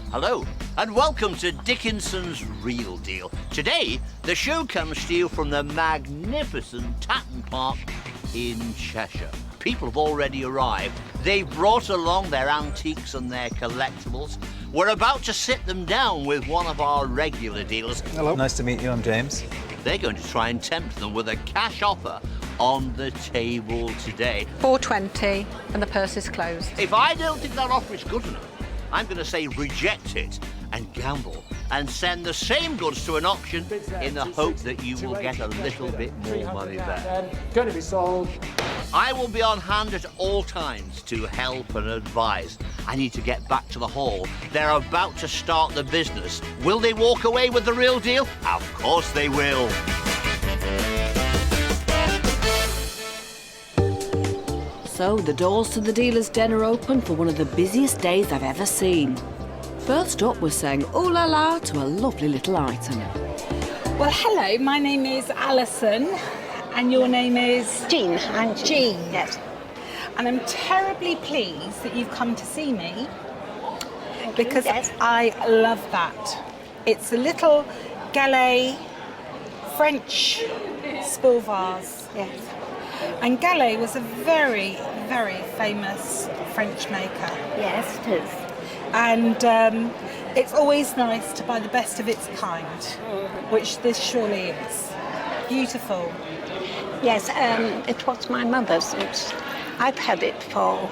Hello, and welcome to Dickinson's Real Deal. Today, the show comes to you from the magnificent Tatton Park in Cheshire. People have already arrived. They've brought along their antiques and their collectibles. We're about to sit them down with one of our regular dealers. Hello. Nice to meet you, I'm James. They're going to try and tempt them with a cash offer on the table today. $4.20 and the purse is closed. If I don't think that offer is good enough, I'm going to say reject it and gamble and send the same goods to an auction in the hope that you will get a little bit more money back. Going to be sold. I will be on hand at all times to help and advise. I need to get back to the hall. They're about to start the business. Will they walk away with the real deal? Of course they will. So the doors to the dealer's den are open for one of the busiest days I've ever seen. First up, we're saying ooh la la to a lovely little item. Well, hello, my name is Alison, and your name is? Jean. I'm Jean. Yes. And I'm terribly pleased that you've come to see me. Thank you. Because yes. I love that. It's a little Gallet French spool vase. Yes. And Gallet was a very, very famous French maker. Yes, it is. And it's always nice to buy the best of its kind, which this surely is. Beautiful. Yes, it was my mother's. I've had it for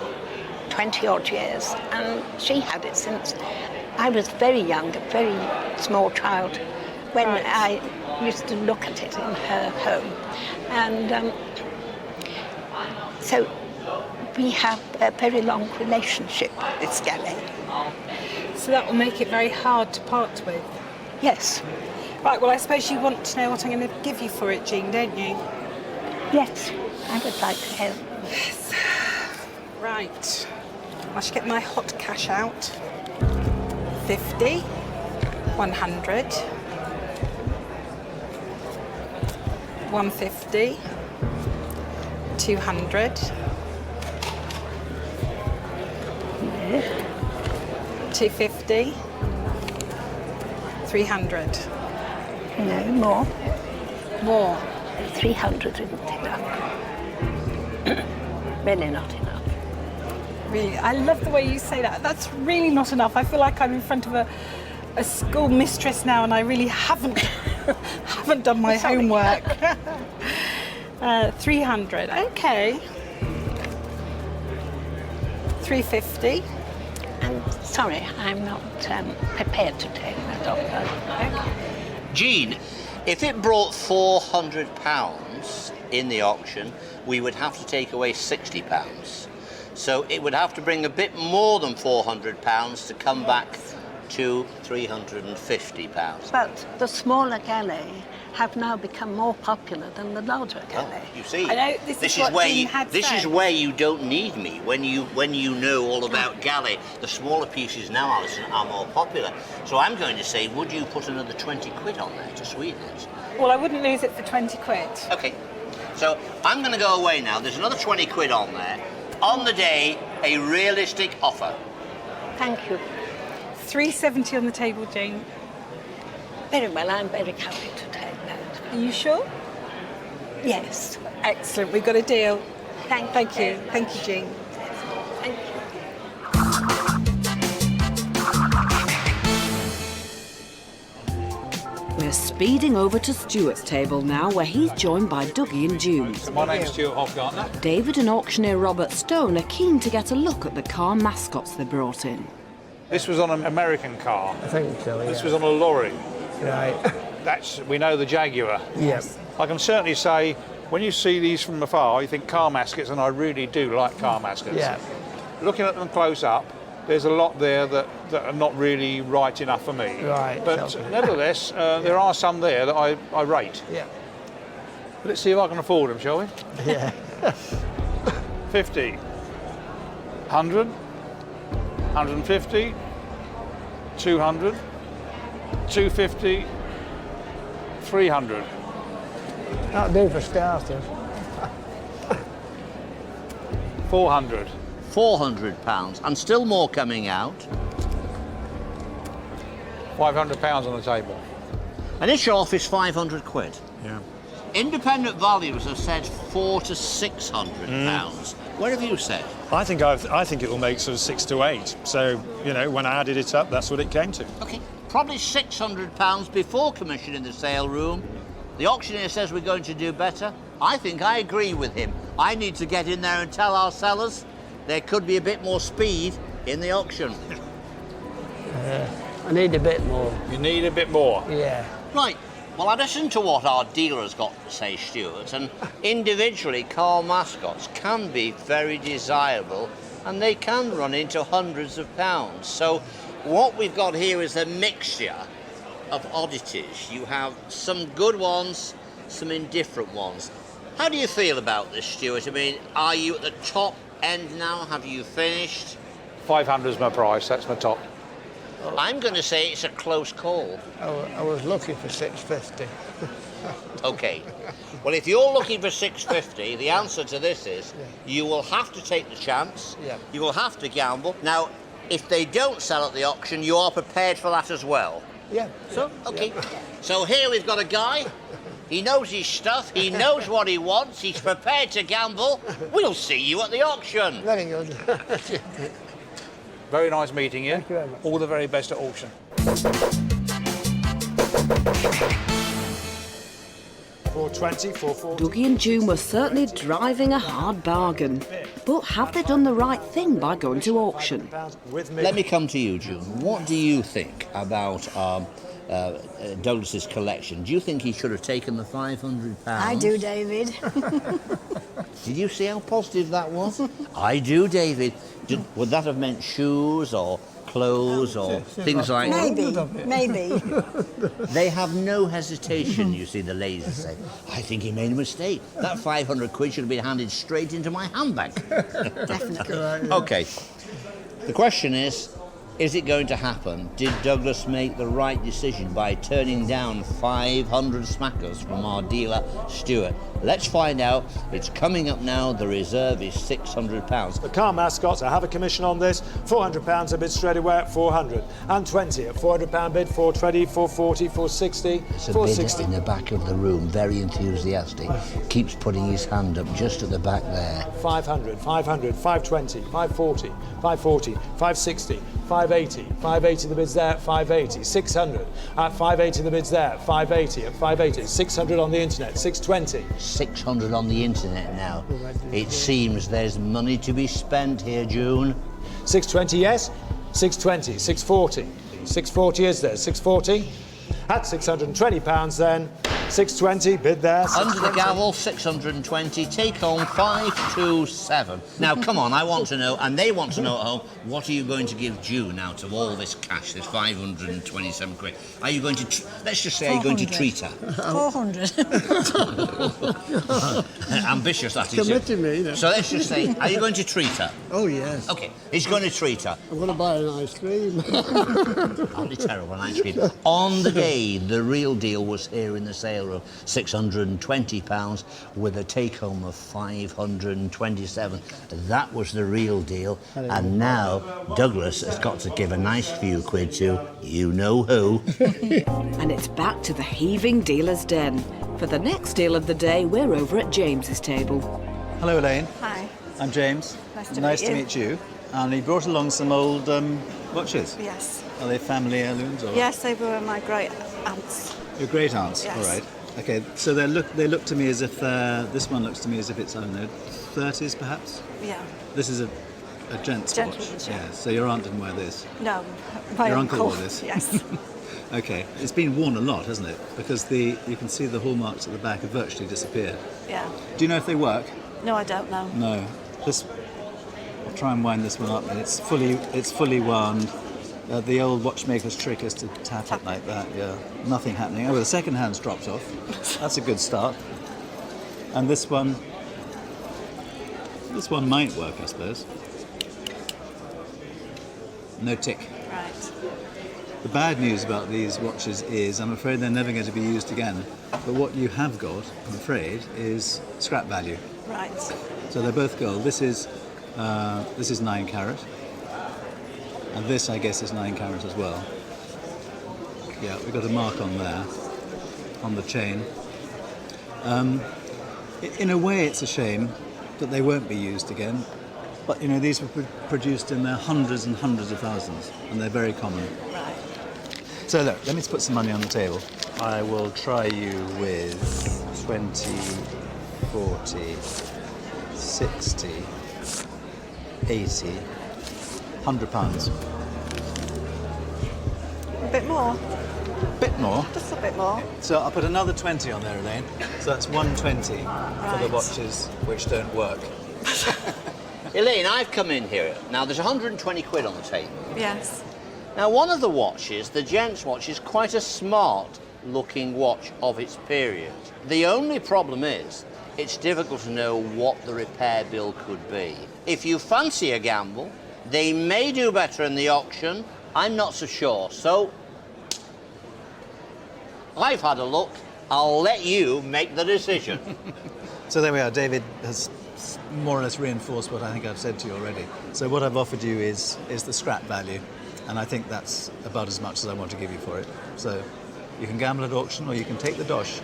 20 odd years, and she had it since I was very young, a very small child, when I used to look at it in her home. And so we have a very long relationship with this Gallet. So that will make it very hard to part with. Yes. Right, well, I suppose you want to know what I'm going to give you for it, Jean, don't you? Yes, I would like to help. Yes. Right. I should get my hot cash out. 50, 100, 150, 200, 250, 300. No, more. More. 300 isn't enough. Really not enough. Really, I love the way you say that. That's really not enough. I feel like I'm in front of a school mistress now, and I really haven't done my homework. 300. Okay. 350. And sorry, I'm not prepared to take that offer. Okay. Jean, if it brought £400 in the auction, we would have to take away £60. So it would have to bring a bit more than £400 to come back to £350. But the smaller Gallet have now become more popular than the larger Gallet. You see, I know, this is what Jean had this said. is where you don't need me. When you know all about Gallet, the smaller pieces now, Alison, are more popular. So I'm going to say, would you put another 20 quid on there to sweeten it? Well, I wouldn't lose it for 20 quid. Okay, so I'm going to go away now. There's another 20 quid on there. On the day, a realistic offer. Thank you. 370 on the table, Jean. Very well, I'm very happy to take that. Are you sure? Yes. Excellent, we've got a deal. Thank you. very much. Thank you, Jean. Thank you. We're speeding over to Stuart's table now, where he's joined by Dougie and Jude. My name's Stuart Hofgartner. David and auctioneer Robert Stone are keen to get a look at the car mascots they brought in. This was on an American car. I think so, yeah. This was on a lorry. Right. We know the Jaguar. Yes. I can certainly say, when you see these from afar, you think car mascots, and I really do like car mascots. Yeah. Looking at them close up, there's a lot there that are not really right enough for me. Right. But nevertheless, there are some there that I rate. Yeah. Let's see if I can afford them, shall we? Yeah. 50, 100, 150, 200, 250, 300. That'll do for starters. 400. £400, and still more coming out. £500 on the table. And this off is 500 quid. Yeah. Independent valuers have said £400 to £600. What have you said? I think it will make sort of 6 to 8. So, you know, when I added it up, that's what it came to. Okay, probably £600 before commission in the sale room. The auctioneer says we're going to do better. I think I agree with him. I need to get in there and tell our sellers there could be a bit more speed in the auction. I need a bit more. You need a bit more. Yeah. Right, well, I listened to what our dealer has got to say, Stuart, and individually car mascots can be very desirable and they can run into hundreds of pounds. So what we've got here is a mixture of oddities. You have some good ones, some indifferent ones. How do you feel about this, Stuart? I mean, are you at the top end now? Have you finished? 500 is my price, that's my top. I'm going to say it's a close call. I was looking for 650. Okay. Well, if you're looking for 650, the answer to this is you will have to take the chance. Yeah. You will have to gamble. Now, if they don't sell at the auction, you are prepared for that as well. Yeah. So, okay. So here we've got a guy. He knows his stuff. He knows what he wants. He's prepared to gamble. We'll see you at the auction. Very good. Very nice meeting you. Thank you very much. All the very best at auction. 420, 440. Dougie and June were certainly driving a hard bargain. But have they done the right thing by going to auction? With me. Let me come to you, June. What do you think about Douglas's collection? Do you think he should have taken the £500? I do, David. Did you see how positive that was? I do, David. Would that have meant shoes or clothes or things like that? Maybe. They have no hesitation, you see, the ladies say. I think he made a mistake. That 500 quid should have been handed straight into my handbag. Definitely. Okay. The question is it going to happen? Did Douglas make the right decision by turning down 500 smackers from our dealer, Stuart? Let's find out. It's coming up now. The reserve is £600. The car mascots, I have a commission on this. £400 a bid straight away at 400. And 20 at £400 bid, 420, 440, 460, It's a 460. bidder in the back of the room, very enthusiastic. Keeps putting his hand up just at the back there. 500, 500, 520, 540, 540, 560, 580, 580 the bids there at 580, 600 at 580 the bids there, 580 at 580, 600 on the internet, 620. 600 on the internet now. It seems there's money to be spent here, June. 620 yes, 620, 640, 640 is there, 640 at £620 then, 620 bid there. Under the gavel, 620. Take home 527. Now, come on, I want to know, and they want to know at home, what are you going to give June out of all this cash, this 527 quid? Are you going to, let's just say, are you going to treat her? 400. Ambitious, that is. Committed me, you know. So let's just say, are you going to treat her? Oh, yes. Okay, he's going to treat her. I'm going to buy an ice cream. That'll be terrible, an ice cream. On the day, the real deal was here in the sale room, £620 with a take-home of 527. That was the real deal. And now Douglas has got to give a nice few quid to you know who. And it's back to the heaving dealer's den. For the next deal of the day, we're over at James's table. Hello, Elaine. Hi. I'm James. Nice to meet you. meet you. And he brought along some old watches. Yes. Are they family heirlooms? Or? Yes, they were my great aunts. Your great aunts. Yes. All right. Okay. So they look to me as if this one looks to me as if it's, I don't know, 30s perhaps. Yeah. This is a gent's watch. Gentleman's, yeah. Yeah. So your aunt didn't wear this. No, my Your uncle wore this? Yes. Okay. It's been worn a lot, hasn't it? Because you can see the hallmarks at the back have virtually disappeared. Yeah. Do you know if they work? No, I don't know. No. I'll try and wind this one up, and it's fully wound. The old watchmaker's trick is to tap it like that. Yeah, nothing happening. Oh, well, the second hand's dropped off. That's a good start. And this one might work, I suppose. No tick. Right. The bad news about these watches is, I'm afraid they're never going to be used again. But what you have got, I'm afraid, is scrap value. Right. So they're both gold. This is 9 carat, and this, I guess, is 9 carat as well. Yeah, we've got a mark on there, on the chain. In a way, it's a shame that they won't be used again. But, you know, these were produced in their hundreds and hundreds of thousands, and they're very common. Right. So look, let me put some money on the table. I will try you with 20, 40, 60, 80, £100. A bit more. Bit more. Just a bit more. So I'll put another 20 on there, Elaine. So that's 120 for the Right. watches which don't work. Elaine, I've come in here. Now, there's 120 quid on the table. Yes. Now, one of the watches, the gents' watch, is quite a smart-looking watch of its period. The only problem is, it's difficult to know what the repair bill could be. If you fancy a gamble, they may do better in the auction. I'm not so sure. So, I've had a look. I'll let you make the decision. So there we are. David has more or less reinforced what I think I've said to you already. So what I've offered you is the scrap value, and I think that's about as much as I want to give you for it. So you can gamble at auction or you can take the dosh.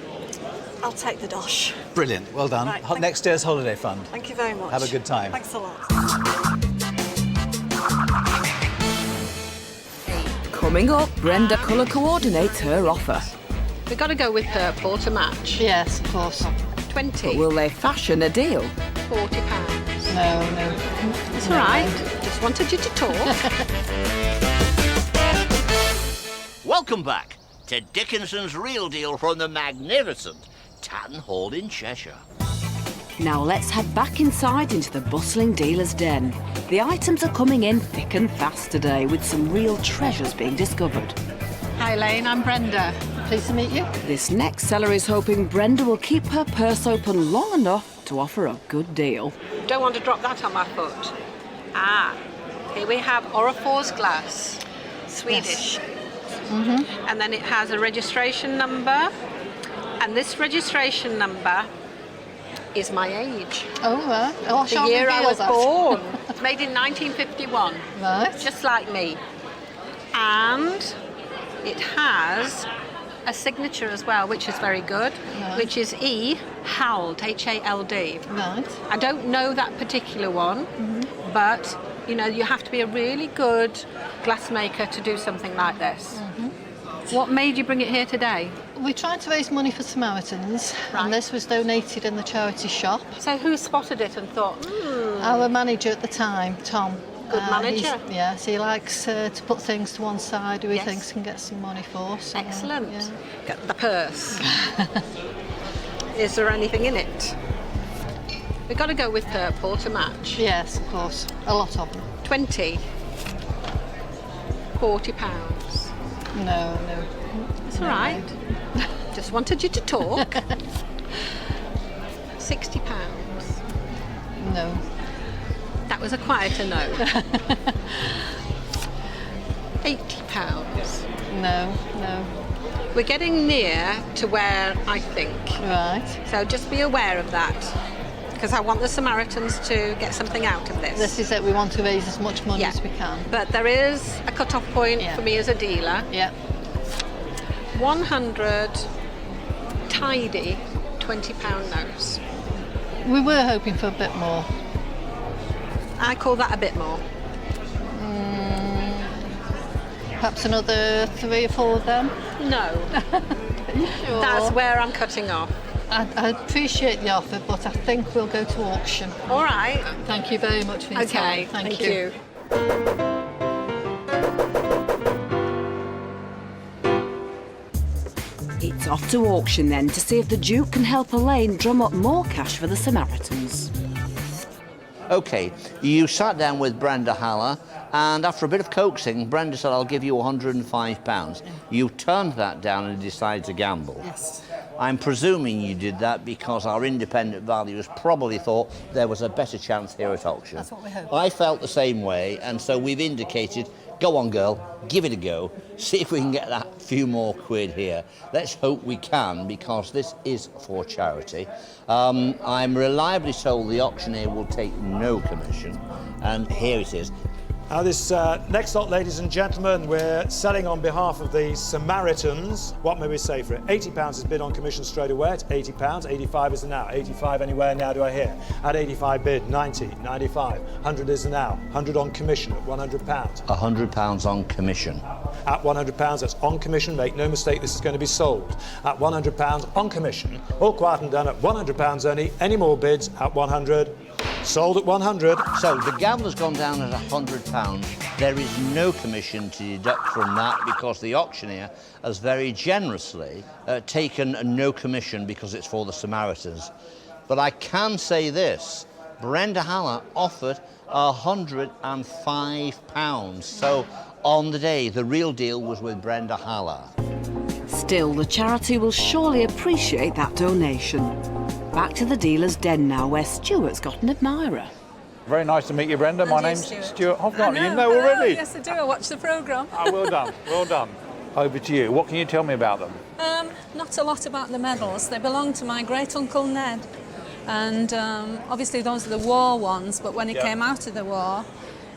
I'll take the dosh. Brilliant. Well done. Right, Next year's holiday fund. Thank you very much. Have a good time. Thanks a lot. Coming up, Brenda colour coordinates her offer. We've got to go with purple to match. Yes, of course. 20, Will they fashion a deal? £40. No. It's all right. Just wanted you to talk. Welcome back to Dickinson's Real Deal from the magnificent Tatton Hall in Cheshire. Now let's head back inside into the bustling dealer's den. The items are coming in thick and fast today, with some real treasures being discovered. Hi, Elaine. I'm Brenda. Pleased to meet you. This next seller is hoping Brenda will keep her purse open long enough to offer a good deal. Don't want to drop that on my foot. Here we have Orifors glass, Swedish. And then it has a registration number. And this registration number is my age. Oh, right. Oh, The year I was born. Made in 1951. Right. Just like me. And it has a signature as well, which is very good, which is E. Hald, H-A-L-D. Right. I don't know that particular one, but, you know, you have to be a really good glassmaker to do something like this. What made you bring it here today? We tried to raise money for Samaritans, Right. and this was donated in the charity shop. So who spotted it and thought, Our manager at the time, Tom. Good manager. Yes, he likes to put things to one side who he Yes. thinks he can get some money for. So, excellent. yeah. Get the purse. Is there anything in it? We've got to go with purple to match. Yes, of course. A lot of them. 20, £40. No. It's all right. Just wanted you to talk. £60. No. That was a quieter no. £80. No. We're getting near to where I think. Right. So just be aware of that, because I want the Samaritans to get something out of this. This is it. We want to raise as much money as we can. But there is a cut-off point Yeah. for me as a dealer. Yeah. 100 tidy £20 notes. We were hoping for a bit more. I call that a bit more. Perhaps another 3 or 4 of them. No. Sure. That's where I'm cutting off. I appreciate the offer, but I think we'll go to auction. All right. Thank you very much for your Okay. time. Thank you. It's off to auction then to see if the Duke can help Elaine drum up more cash for the Samaritans. OK, you sat down with Brenda Haller, and after a bit of coaxing, Brenda said, I'll give you £105. You turned that down and decided to gamble. Yes. I'm presuming you did that because our independent valuers probably thought there was a better chance here at auction. That's what we hope. I felt the same way, and so we've indicated, go on, girl, give it a go, see if we can get that few more quid here. Let's hope we can, because this is for charity. I'm reliably told the auctioneer will take no commission, and here it is. Now this next lot, ladies and gentlemen, we're selling on behalf of the Samaritans. What may we say for it? £80 is bid on commission straight away at £80, 85 is the now. 85 anywhere now do I hear? At 85 bid, 90, 95, 100 is the now. 100 on commission at £100. £100 on commission. At £100, that's on commission, make no mistake, this is going to be sold. At £100 on commission, all quiet and done at £100 only. Any more bids at 100? Sold at 100. So the gambler's gone down at £100. There is no commission to deduct from that because the auctioneer has very generously taken no commission because it's for the Samaritans. But I can say this, Brenda Haller offered £105. So on the day, the real deal was with Brenda Haller. Still, the charity will surely appreciate that donation. Back to the dealer's den now, where Stuart's got an admirer. Very nice to meet you, Brenda. My And you, name's Stuart. Stuart Hoffman. You know Hello, already? yes, I do. I watch the programme. Oh, well done, well done. Over to you. What can you tell me about them? Not a lot about the medals. They belong to my great-uncle Ned. And obviously those are the war ones, but when he came out of the war,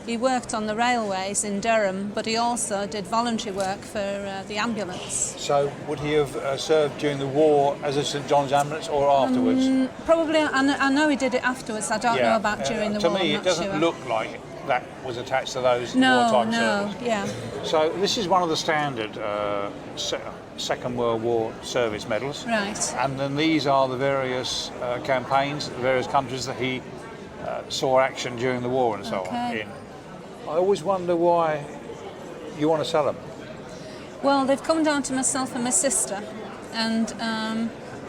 he worked on the railways in Durham, but he also did voluntary work for the ambulance. So, would he have served during the war as a St John's ambulance or afterwards? Probably, I know he did it afterwards. I don't know about during the to war. me, I'm it not doesn't sure. look like that was attached to those wartime service. Yeah. So, this is one of the standard Second World War service medals. Right. And then these are the various campaigns, the various countries that he saw action during the war and so on in. I always wonder why you want to sell them. Well, they've come down to myself and my sister, and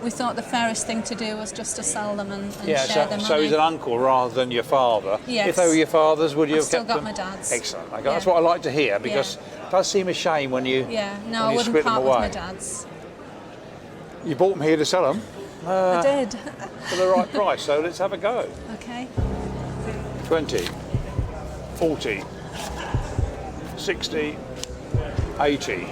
we thought the fairest thing to do was just to sell them and share them. So he's an uncle rather than your father. Yes. If they were your fathers, would you I've have still kept got them? my dad's. Excellent. Okay, that's what I like to hear because it does seem a shame when you I wouldn't split them part with away. my dad's. You bought them here to sell them. I did. For the right price. So let's have a go. Okay. 20, 40, 60, 80.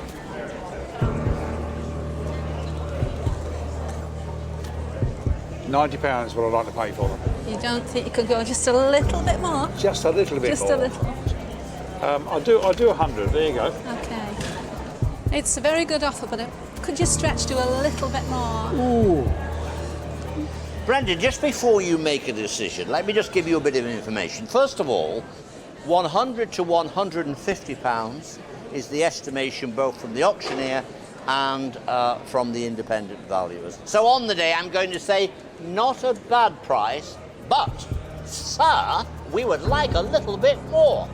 £90 what I'd like to pay for them. You don't think you could go just a little bit more? Just a little bit Just more. a little. I'll do 100. There you go. Okay. It's a very good offer, but could you stretch to a little bit more? Ooh. Brenda, just before you make a decision, let me just give you a bit of information. First of all, £100 to £150 is the estimation both from the auctioneer and from the independent valuers. So on the day, I'm going to say not a bad price, but, sir, we would like a little bit more.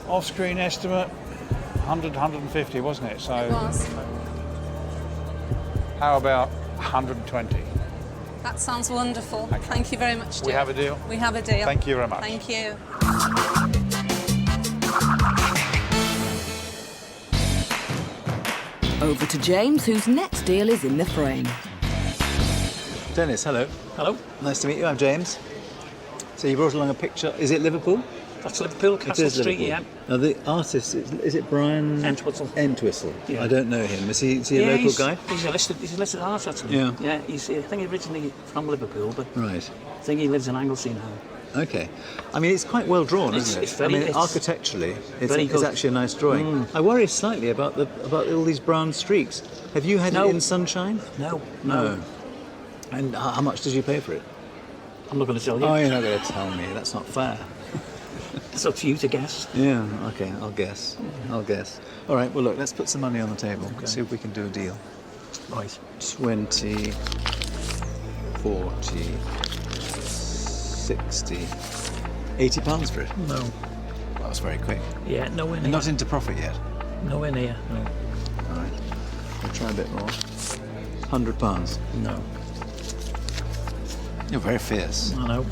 Off-screen estimate, 100, 150, wasn't it? So It was. how about 120? That sounds wonderful. Thank you very much, Stuart. We have a deal? We have a deal. Thank you very much. Thank you. Over to James, whose next deal is in the frame. Dennis, hello. Hello. Nice to meet you. I'm James. So you brought along a picture. Is it Liverpool? That's Liverpool, Castle It is Street, Liverpool. yeah. Now the artist, is it Brian? Entwistle. Entwistle. Yeah. I don't know him. Is he a local guy? He's a listed artist, actually. Yeah. Yeah, I think he's originally from Liverpool, but Right. I think he lives in Anglesey now. Okay. I mean, it's quite well drawn, isn't it? It's very- I mean, it's architecturally, very it's good. actually a nice drawing. I worry slightly about all these brown streaks. Have you had No. it in sunshine? No. And how much did you pay for it? I'm not going to tell you. Oh, you're not going to tell me. That's not fair. It's up to you to guess. Yeah, okay, I'll guess. All right, well, look, let's put some money on the table. Let's see if we can do a deal. Right. 20, 40, 60, £80 for it. No. That was very quick. Yeah, nowhere near. And not into profit yet. Nowhere near, no. All right, we'll try a bit more. £100. No. You're very fierce. I know.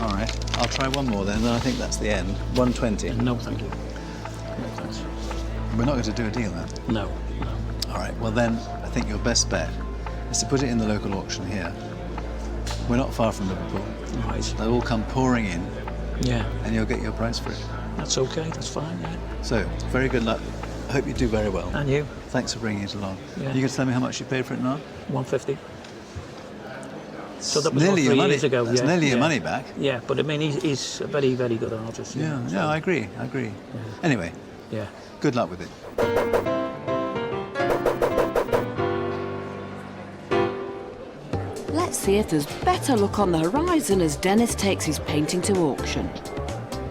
All right, I'll try one more then, and I think that's the end. 120. No, thank you. No, thanks. We're not going to do a deal then? No. All right, well then, I think your best bet is to put it in the local auction here. We're not far from Liverpool. Right. They'll all come pouring in, Yeah. and you'll get your price for it. That's okay, that's fine, yeah. So, very good luck. I hope you do very well. And you? Thanks for bringing it along. Yeah. You can tell me how much you paid for it now? 150. So that was nearly your 3 money. years ago. That's yeah, nearly yeah. your money back. Yeah, but I mean, he's a very, very good artist. you know, so- I agree. Anyway, Yeah. good luck with it. Let's see if there's better luck on the horizon as Dennis takes his painting to auction.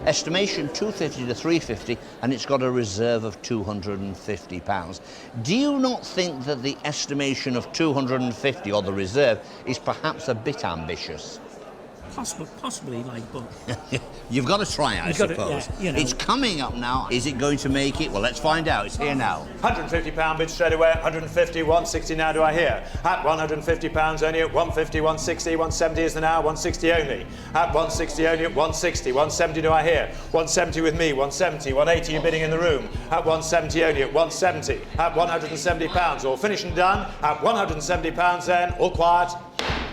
Estimation 250 to 350, and it's got a reserve of £250. Do you not think that the estimation of 250 or the reserve is perhaps a bit ambitious? Possibly, like, but You've got to try it, I You've got to, suppose. yeah, you know. It's coming up now. Is it going to make it? Well, let's find out. It's here now. £150 bid straight away, 150, 160 now do I hear. At £150 only, at 150, 160, 170 is the now, 160 only. At 160 only, at 160, 170 do I hear. 170 with me, 170, 180 you bidding in the room. At 170 only, at 170, at £170, all finished and done. At £170 then, all quiet.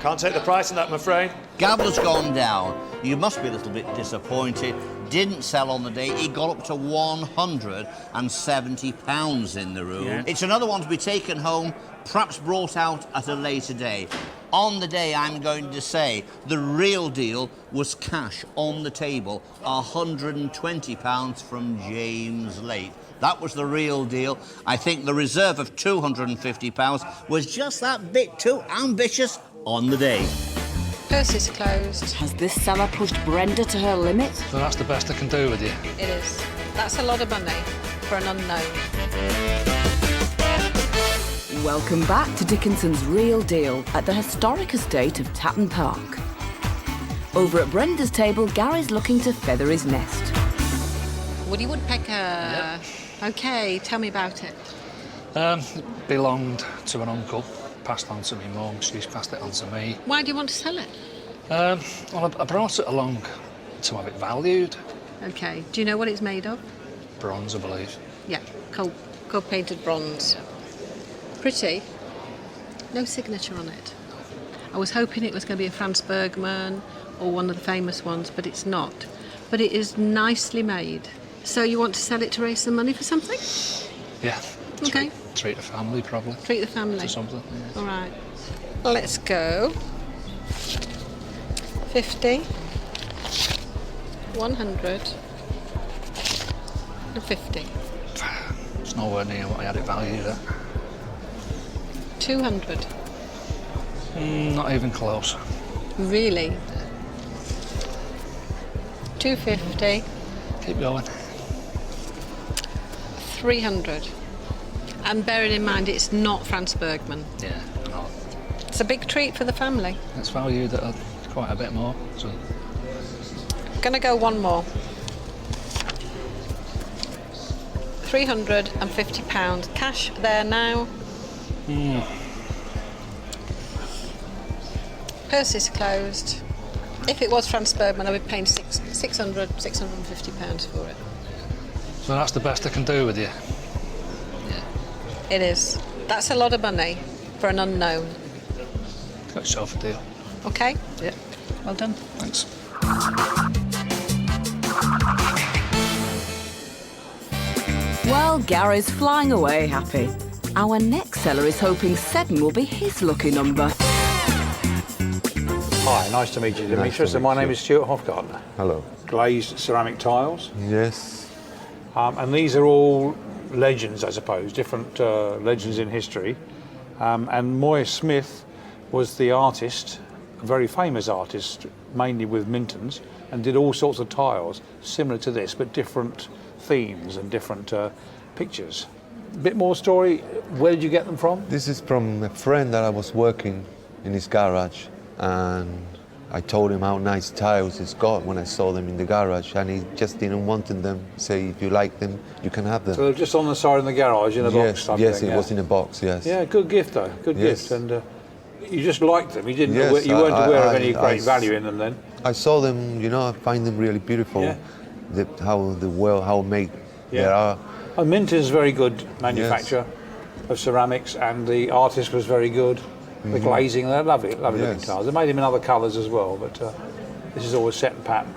Can't take the price on that, I'm afraid. Gavel's gone down. You must be a little bit disappointed. Didn't sell on the day. It got up to £170 in the room. Yeah. It's another one to be taken home, perhaps brought out at a later day. On the day, I'm going to say the real deal was cash on the table, £120 from James Late. That was the real deal. I think the reserve of £250 was just that bit too ambitious on the day. Purse is closed. Has this seller pushed Brenda to her limit? So that's the best I can do with you. It is. That's a lot of money for an unknown. Welcome back to Dickinson's Real Deal at the historic estate of Tatton Park. Over at Brenda's table, Gary's looking to feather his nest. Woody woodpecker. Okay, tell me about it. Belonged to an uncle, passed on to my mum, she's passed it on to me. Why do you want to sell it? Well, I brought it along to have it valued. Okay, do you know what it's made of? Bronze, I believe. Yeah, cold painted bronze. Pretty. No signature on it. I was hoping it was going to be a Franz Bergmann or one of the famous ones, but it's not. But it is nicely made. So you want to sell it to raise some money for something? Yeah. Okay. Treat the family, probably. Treat the family. To something. Yeah. All right. Let's go. 50, 150. It's nowhere near what I had it valued at. 200. Not even close. Really? 250. Keep going. 300. And bearing in mind it's not Franz Bergmann. Yeah, no. It's a big treat for the family. It's valued at quite a bit more. So Gonna go one more. £350. Cash there now. Purse is closed. If it was Franz Bergmann, I would be paying £650 for it. So that's the best I can do with you. It is. That's a lot of money for an unknown. Got yourself a deal. Okay? Yeah. Well done. Thanks. Well, Gary's flying away happy. Our next seller is hoping 7 will be his lucky number. Hi, nice to meet you, Demetrius. to My meet name you. is Stuart Hofgartner. Hello. Glazed ceramic tiles. Yes. And these are all legends, I suppose, different legends in history. And Moy Smith was the artist, a very famous artist, mainly with Mintons, and did all sorts of tiles similar to this, but different themes and different pictures. A bit more story, where did you get them from? This is from a friend that I was working in his garage, and I told him how nice tiles he's got when I saw them in the garage, and he just didn't want them. Say, if you like them, you can have them. So they're just on the side of the garage in a box type Yes, thing, it was in a box, yes. Yeah, good gift though, good Yes. gift. And you just liked them, you didn't. Yes, You weren't aware of any I- great value in them then. I saw them, you know, I find them really beautiful. Yeah. How made they Yeah. are. And Minton's very good manufacturer of ceramics, and the artist was very good. The glazing, they're lovely looking Yes. tiles. They made them in other colours as well, but this is always set and pattern.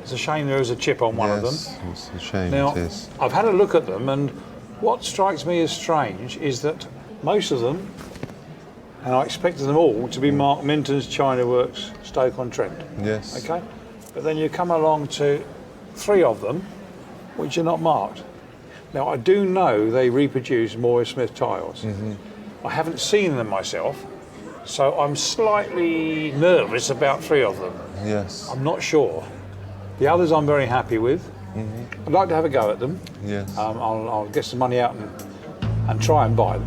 It's a shame there is a chip on one of them. Yes, it's a shame, Now, it is. I've had a look at them, and what strikes me as strange is that most of them and I expected them all to be marked Minton's China Works, Stoke-on-Trent. Yes. Okay? But then you come along to 3 of them, which are not marked. Now, I do know they reproduce Moore Smith tiles. I haven't seen them myself, so I'm slightly nervous about 3 of them. Yes. I'm not sure. The others I'm very happy with. I'd like to have a go at them. Yes. I'll get some money out and try and buy them.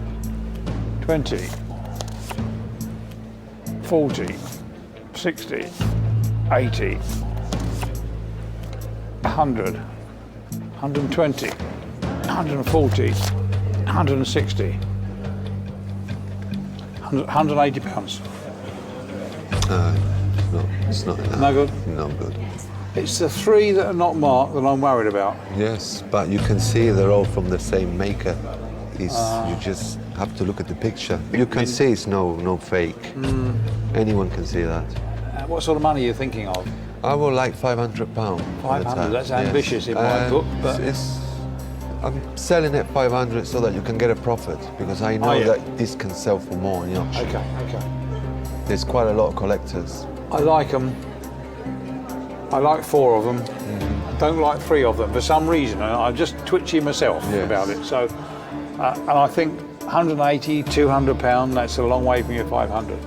20, 40, 60, 80, 100, 120, 140, 160, 180 pounds. No, it's not enough. No good? No good. It's the 3 that are not marked that I'm worried about. Yes, but you can see they're all from the same maker. You just have to look at the picture. You can see it's no fake. Anyone can see that. What sort of money are you thinking of? I would like £500. 500, that's ambitious in my book, but... I'm selling at 500 so that you can get a profit, because I know that this can sell for more in the auction. Okay. There's quite a lot of collectors. I like them. I like 4 of them. I don't like 3 of them for some reason. I'm just twitchy myself about it. So, and I think 180, 200 pound, that's a long way from your 500.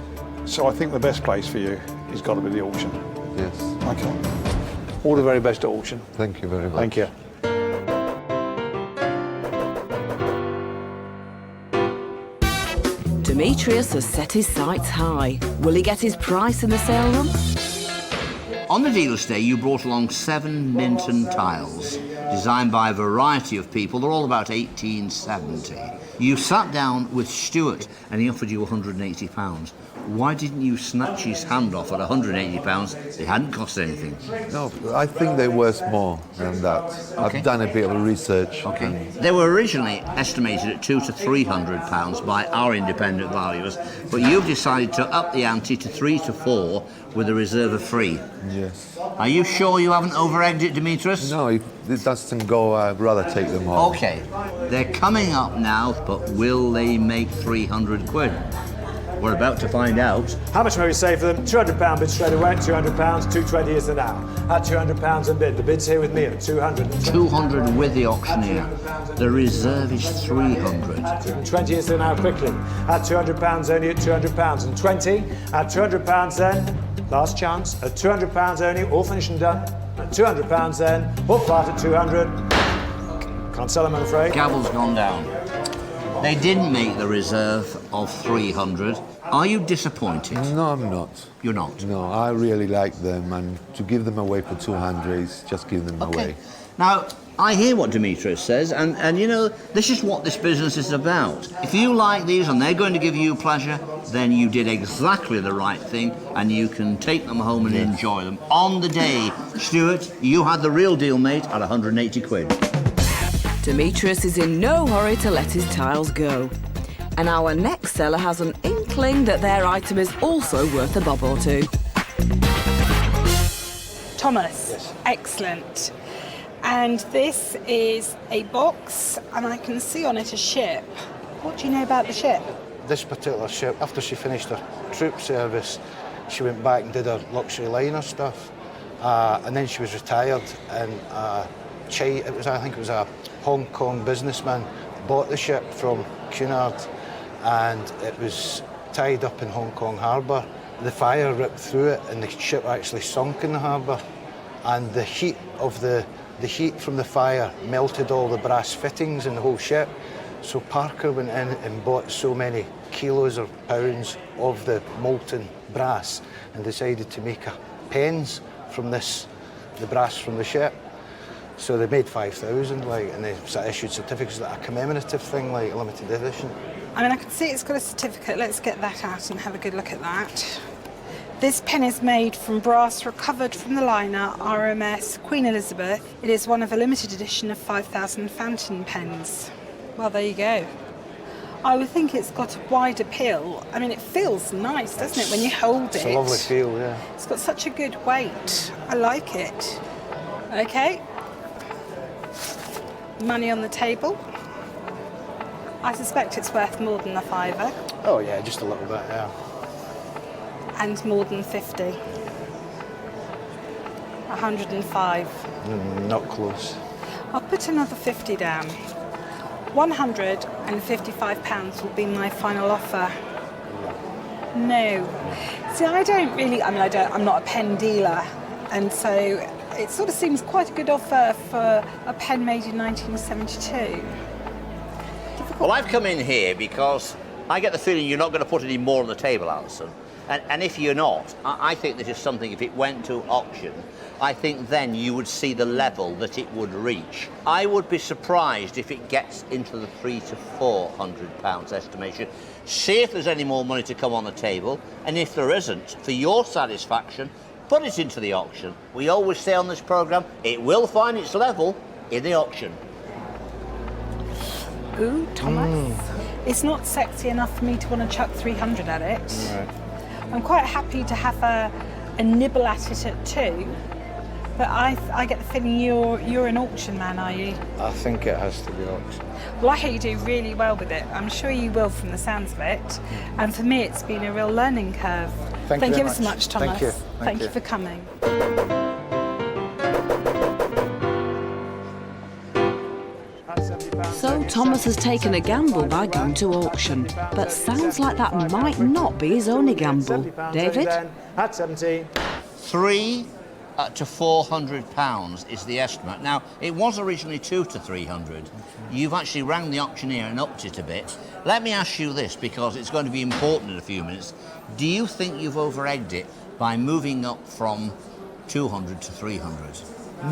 So I think the best place for you has got to be the auction. Yes. Okay. All the very best at auction. Thank you very much. Thank you. Demetrius has set his sights high. Will he get his price in the sale room? On the dealer's day, you brought along 7 Minton tiles, designed by a variety of people. They're all about 1870. You sat down with Stuart, and he offered you £180. Why didn't you snatch his hand off at £180? They hadn't cost anything. No, I think they're worth more than that. Okay. I've done a bit of research. Okay. They were originally estimated at £200 to £300 by our independent valuers, but you've decided to up the ante to 3 to 4 with a reserve of 3. Yes. Are you sure you haven't over-egged it, Demetrius? No, if it doesn't go, I'd rather take them home. Okay. They're coming up now, but will they make 300 quid? We're about to find out. How much may we say for them? £200 bid straight away, £200, 220 is the now. At £200 a bid, the bid's here with me at 200. 200 with the auctioneer. The reserve is 300. 220 is the now quickly. At £200 only at £200 and 20. At £200 then, last chance. At £200 only, all finished and done. At £200 then, all flat at 200. Can't sell them, I'm afraid. Gavel's gone down. They didn't make the reserve of 300. Are you disappointed? No, I'm not. You're not? No, I really like them, and to give them away for 200 is just give them away. Now, I hear what Demetrius says, and you know, this is what this business is about. If you like these and they're going to give you pleasure, then you did exactly the right thing, and you can take them home and enjoy them. On the day, Stuart, you had the real deal, mate, at 180 quid. Demetrius is in no hurry to let his tiles go. And our next seller has an inkling that their item is also worth a bob or two. Thomas, excellent. And this is a box, and I can see on it a ship. What do you know about the ship? This particular ship, after she finished her troop service, she went back and did her luxury liner stuff. And then she was retired, and I think it was a Hong Kong businessman bought the ship from Cunard, and it was tied up in Hong Kong harbour. The fire ripped through it, and the ship actually sunk in the harbour. And the heat from the fire melted all the brass fittings in the whole ship. So Parker went in and bought so many kilos or pounds of the molten brass and decided to make pens from the brass from the ship. So they made 5,000, and they issued certificates, like a commemorative thing, like a limited edition. I mean, I can see it's got a certificate. Let's get that out and have a good look at that. This pen is made from brass recovered from the liner RMS Queen Elizabeth. It is one of a limited edition of 5,000 fountain pens. Well, there you go. I would think it's got a wide appeal. I mean, it feels nice, doesn't it, when you hold it? It's a lovely feel, yeah. It's got such a good weight. I like it. Okay. Money on the table. I suspect it's worth more than a £5 Oh yeah, just a little bit, yeah. and more than 50. 105. Not close. I'll put another 50 down. £155 will be my final offer. No. See, I don't really, I'm not a pen dealer, and so it sort of seems quite a good offer for a pen made in 1972. Well, I've come in here because I get the feeling you're not going to put any more on the table, Alison. And if you're not, I think this is something, if it went to auction, I think then you would see the level that it would reach. I would be surprised if it gets into the £300 to £400 estimation. See if there's any more money to come on the table, and if there isn't, for your satisfaction, put it into the auction. We always say on this programme, it will find its level in the auction. Ooh, Thomas. It's not sexy enough for me to want to chuck 300 at it. Right. I'm quite happy to have a nibble at it at 2, but I get the feeling you're an auction man, are you? I think it has to be auction. Well, I hope you do really well with it. I'm sure you will from the sounds of it. And for me, it's been a real learning curve. Thank you ever very so much, Thomas. Thank you. Thank you for coming. So Thomas has taken a gamble by going to auction, but sounds like that might not be his only gamble. David? At 17. £300 to £400 is the estimate. Now, it was originally 200 to 300. You've actually rang the auctioneer and upped it a bit. Let me ask you this, because it's going to be important in a few minutes. Do you think you've over-egged it by moving up from 200 to 300?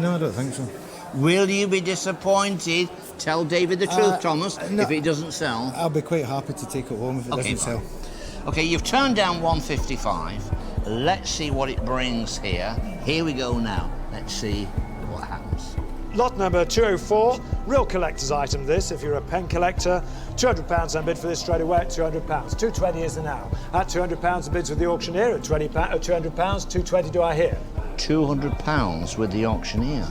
No, I don't think so. Will you be disappointed? Tell David the truth, Thomas, no, if it doesn't sell. I'll be quite happy to take it home if it doesn't sell. OK, you've turned down 155. Let's see what it brings here. Here we go now. Let's see what happens. Lot number 204, real collector's item this, if you're a pen collector. £200 I bid for this straight away at £200. 220 is the now. At £200 the bids with the auctioneer at £200. 220 do I hear? £200 with the auctioneer.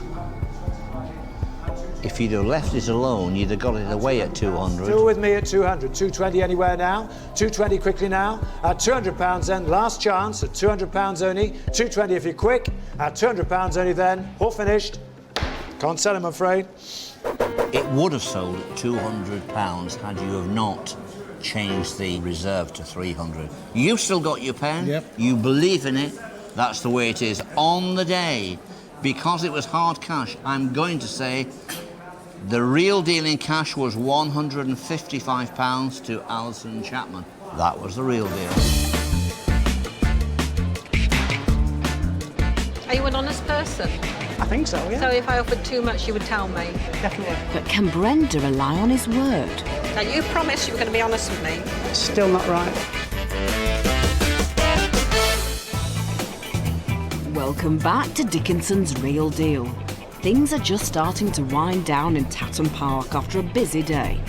If you'd have left it alone, you'd have got it away at 200. Still with me at 200. 220 anywhere now. 220 quickly now. At £200 then, last chance at £200 only. 220 if you're quick. At £200 only then. All finished. Can't sell, I'm afraid. It would have sold at £200 had you have not changed the reserve to 300. You've still got your pen. Yep. You believe in it. That's the way it is. On the day, because it was hard cash, I'm going to say the real deal in cash was £155 to Alison Chapman. That was the real deal. Are you an honest person? I think so, yeah. So if I offered too much, you would tell me? Definitely. But can Brenda rely on his word? Now, you promised you were going to be honest with me. Still not right. Welcome back to Dickinson's Real Deal. Things are just starting to wind down in Tatton Park after a busy day.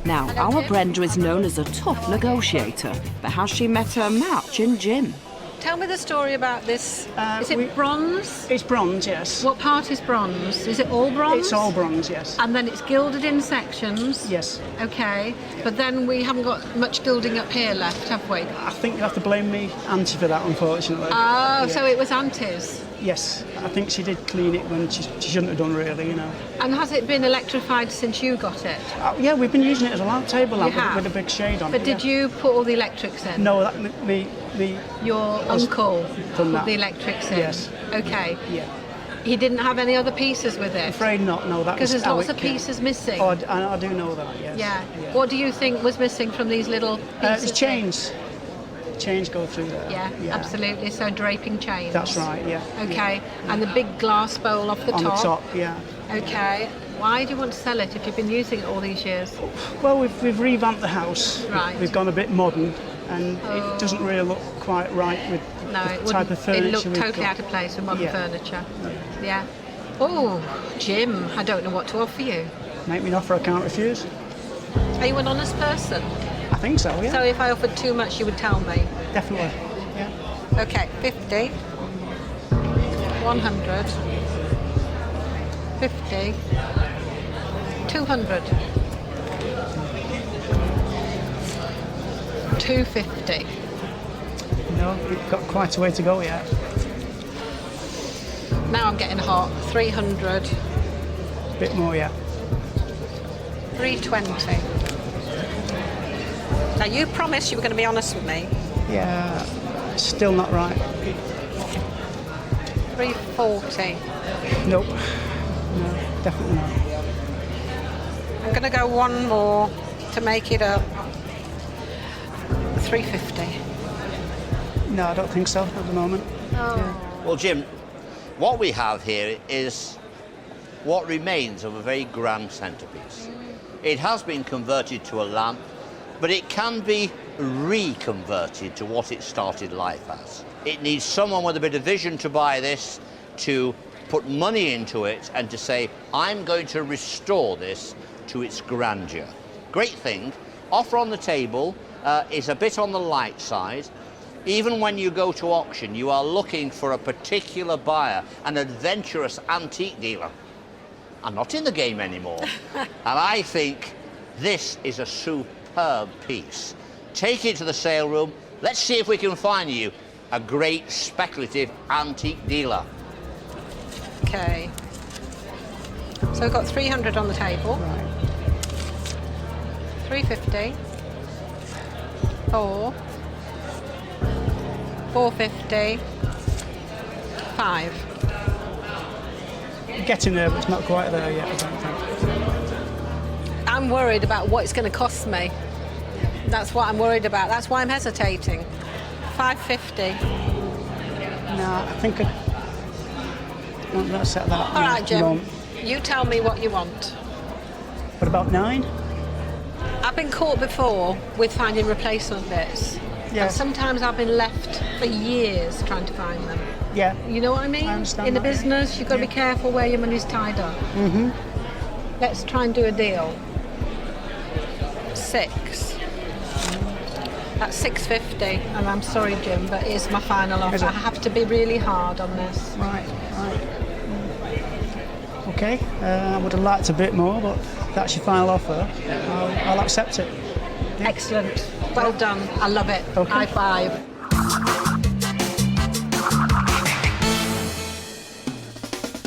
Now, our Brenda is known as a tough negotiator, but has she met her match in Jim? Tell me the story about this. Is it bronze? It's bronze, yes. What part is bronze? Is it all bronze? It's all bronze, yes. And then it's gilded in sections? Yes. OK. But then we haven't got much gilding up here left, have we? I think you have to blame me, Auntie, for that, unfortunately. Oh, Yeah. so it was Auntie's? Yes. I think she did clean it when she shouldn't have done, really, you know. And has it been electrified since you got it? Yeah, we've been using it as a lamp table lamp You have? with a big shade on But it. did you put all the electrics in? No, Your uncle put that. the electrics in? Yes. OK. Yeah. He didn't have any other pieces with it? I'm afraid not, no. Because there's lots of pieces missing. Oh, I do know that, yes. Yeah. What do you think was missing from these little pieces? It's chains. Chains go through there. Yeah, absolutely. So draping chains. That's right, yeah. OK. Yeah. And the big glass bowl off the On top? the top, yeah. OK. Why do you want to sell it if you've been using it all these years? Well, we've revamped the house. Right. We've gone a bit modern, and it doesn't really look quite right with the type of furniture it looked we've totally got. out of place with modern Yeah. furniture. Yeah. Oh, Jim, I don't know what to offer you. Make me an offer I can't refuse. Are you an honest person? I think so, yeah. So if I offered too much, you would tell me? Definitely, yeah. OK, 50, 100, 50, 200. 250. No, we've got quite a way to go yet. Now I'm getting hot. 300. A bit more yet. 320. Now you promised you were going to be honest with me. Yeah, still not right. 340. Nope. No, definitely not. I'm going to go one more to make it up. 350. No, I don't think so at the moment. Yeah. Well, Jim, what we have here is what remains of a very grand centrepiece. It has been converted to a lamp, but it can be reconverted to what it started life as. It needs someone with a bit of vision to buy this, to put money into it, and to say, I'm going to restore this to its grandeur. Great thing. Offer on the table is a bit on the light side. Even when you go to auction, you are looking for a particular buyer, an adventurous antique dealer. I'm not in the game anymore. And I think this is a superb piece. Take it to the sale room. Let's see if we can find you a great speculative antique dealer. Okay. So we've got 300 on the table. Right. 350. 4. 450. 5. Getting there, but it's not quite there yet, I don't think. I'm worried about what it's going to cost me. That's what I'm worried about. That's why I'm hesitating. 550. No, I think I'm not going to set that. All right, Jim. Wrong. You tell me what you want. What about 9? I've been caught before with finding replacement bits. Yeah. And sometimes I've been left for years trying to find them. Yeah. You know what I mean? I understand In the that, yeah. business, you've got to be careful where your money's tied up. Mm-hmm. Let's try and do a deal. 6. That's 650. And I'm sorry, Jim, but it's my final offer. I have to be really hard on this. Right. Okay, I would have liked a bit more, but if that's your final offer, I'll accept it. Yeah. Excellent. Well done. I love it. Okay. High five.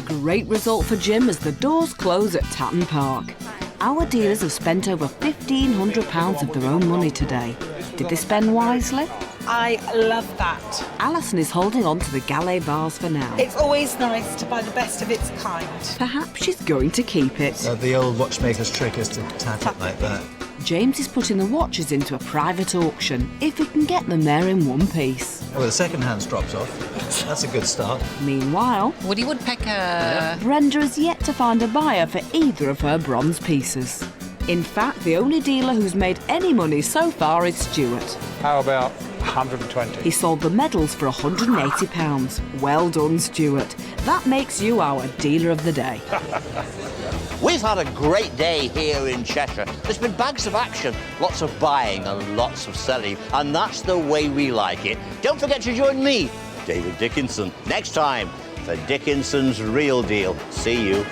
Great result for Jim as the doors close at Tatton Park. Our dealers have spent over £1,500 of their own money today. Did they spend wisely? I love that. Alison is holding on to the Gallet vase for now. It's always nice to buy the best of its kind. Perhaps she's going to keep it. The old watchmaker's trick is to tap it like that. James is putting the watches into a private auction, if he can get them there in one piece. Well, the second hand's dropped off. That's a good start. Meanwhile, Woody Woodpecker. Brenda has yet to find a buyer for either of her bronze pieces. In fact, the only dealer who's made any money so far is Stuart. How about 120? He sold the medals for £180. Well done, Stuart. That makes you our dealer of the day. We've had a great day here in Cheshire. There's been bags of action, lots of buying and lots of selling, and that's the way we like it. Don't forget to join me, David Dickinson, next time for Dickinson's Real Deal. See you.